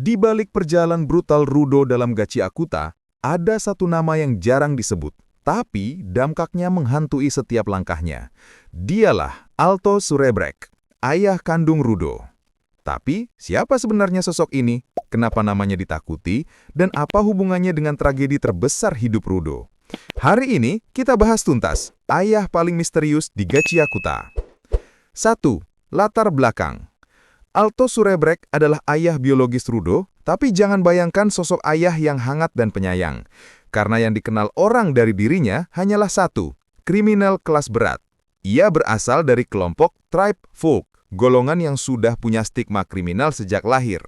Di balik perjalanan brutal Rudo dalam Gachiakuta, ada satu nama yang jarang disebut, tapi damkaknya menghantui setiap langkahnya. Dialah Alto Surebrek, ayah kandung Rudo. Tapi, siapa sebenarnya sosok ini? Kenapa namanya ditakuti? Dan apa hubungannya dengan tragedi terbesar hidup Rudo? Hari ini, kita bahas tuntas, ayah paling misterius di Gachiakuta. 1. Latar belakang. Alto Surebrek adalah ayah biologis Rudo, tapi jangan bayangkan sosok ayah yang hangat dan penyayang. Karena yang dikenal orang dari dirinya hanyalah satu, kriminal kelas berat. Ia berasal dari kelompok Tribe Folk, golongan yang sudah punya stigma kriminal sejak lahir.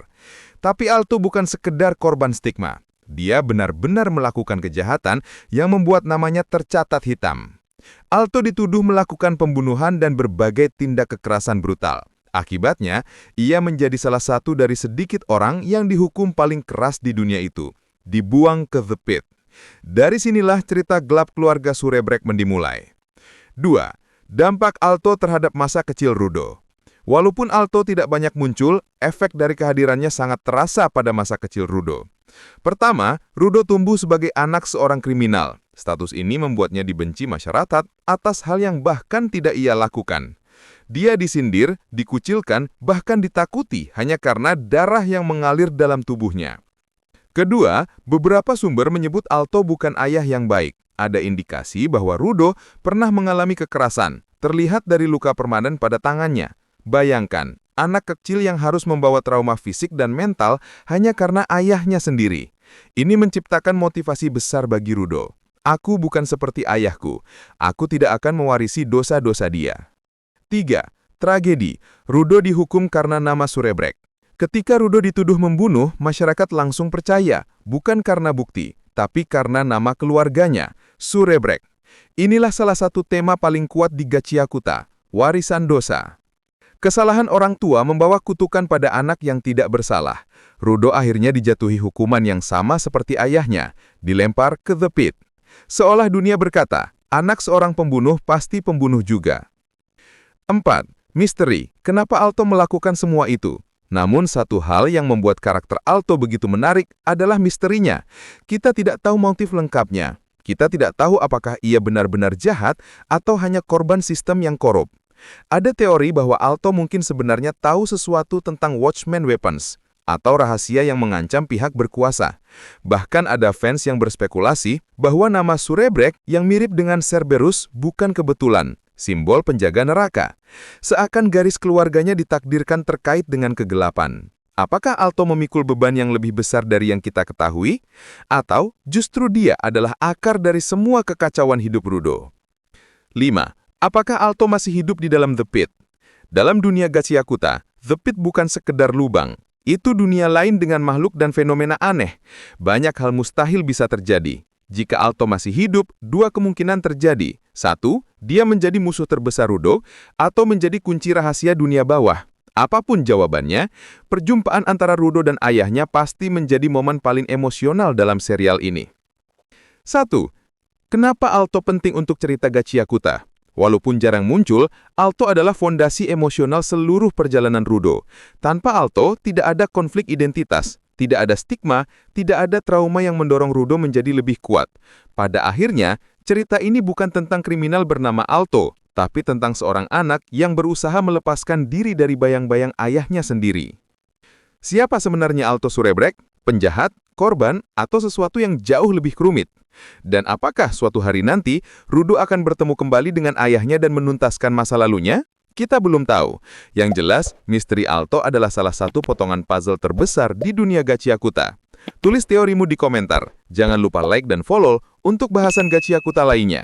Tapi Alto bukan sekedar korban stigma. Dia benar-benar melakukan kejahatan yang membuat namanya tercatat hitam. Alto dituduh melakukan pembunuhan dan berbagai tindak kekerasan brutal. Akibatnya, ia menjadi salah satu dari sedikit orang yang dihukum paling keras di dunia itu, dibuang ke The Pit. Dari sinilah cerita gelap keluarga Surebrek dimulai. 2. Dampak Alto terhadap masa kecil Rudo. Walaupun Alto tidak banyak muncul, efek dari kehadirannya sangat terasa pada masa kecil Rudo. Pertama, Rudo tumbuh sebagai anak seorang kriminal. Status ini membuatnya dibenci masyarakat atas hal yang bahkan tidak ia lakukan. Dia disindir, dikucilkan, bahkan ditakuti hanya karena darah yang mengalir dalam tubuhnya. Kedua, beberapa sumber menyebut Alto bukan ayah yang baik. Ada indikasi bahwa Rudo pernah mengalami kekerasan, terlihat dari luka permanen pada tangannya. Bayangkan, anak kecil yang harus membawa trauma fisik dan mental hanya karena ayahnya sendiri. Ini menciptakan motivasi besar bagi Rudo. Aku bukan seperti ayahku. Aku tidak akan mewarisi dosa-dosa dia. 3. Tragedi. Rudo dihukum karena nama Surebrek. Ketika Rudo dituduh membunuh, masyarakat langsung percaya, bukan karena bukti, tapi karena nama keluarganya, Surebrek. Inilah salah satu tema paling kuat di Gachiakuta, warisan dosa. Kesalahan orang tua membawa kutukan pada anak yang tidak bersalah. Rudo akhirnya dijatuhi hukuman yang sama seperti ayahnya, dilempar ke The Pit. Seolah dunia berkata, anak seorang pembunuh pasti pembunuh juga. 4. Misteri. Kenapa Alto melakukan semua itu? Namun satu hal yang membuat karakter Alto begitu menarik adalah misterinya. Kita tidak tahu motif lengkapnya. Kita tidak tahu apakah ia benar-benar jahat atau hanya korban sistem yang korup. Ada teori bahwa Alto mungkin sebenarnya tahu sesuatu tentang Watchman Weapons, atau rahasia yang mengancam pihak berkuasa. Bahkan ada fans yang berspekulasi bahwa nama Surebrek yang mirip dengan Cerberus bukan kebetulan, simbol penjaga neraka. Seakan garis keluarganya ditakdirkan terkait dengan kegelapan. Apakah Alto memikul beban yang lebih besar dari yang kita ketahui? Atau justru dia adalah akar dari semua kekacauan hidup Rudo? 5. Apakah Alto masih hidup di dalam The Pit? Dalam dunia Gachiakuta, The Pit bukan sekedar lubang. Itu dunia lain dengan makhluk dan fenomena aneh. Banyak hal mustahil bisa terjadi. Jika Alto masih hidup, dua kemungkinan terjadi. 1. Dia menjadi musuh terbesar Rudo, atau menjadi kunci rahasia dunia bawah. Apapun jawabannya, perjumpaan antara Rudo dan ayahnya pasti menjadi momen paling emosional dalam serial ini. 1. Kenapa Alto penting untuk cerita Gachiakuta? Walaupun jarang muncul, Alto adalah fondasi emosional seluruh perjalanan Rudo. Tanpa Alto, tidak ada konflik identitas. Tidak ada stigma, tidak ada trauma yang mendorong Rudo menjadi lebih kuat. Pada akhirnya, cerita ini bukan tentang kriminal bernama Alto, tapi tentang seorang anak yang berusaha melepaskan diri dari bayang-bayang ayahnya sendiri. Siapa sebenarnya Alto Surebrek? Penjahat, korban, atau sesuatu yang jauh lebih rumit? Dan apakah suatu hari nanti, Rudo akan bertemu kembali dengan ayahnya dan menuntaskan masa lalunya? Kita belum tahu. Yang jelas, misteri Alto adalah salah satu potongan puzzle terbesar di dunia Gachiakuta. Tulis teorimu di komentar. Jangan lupa like dan follow untuk bahasan Gachiakuta lainnya.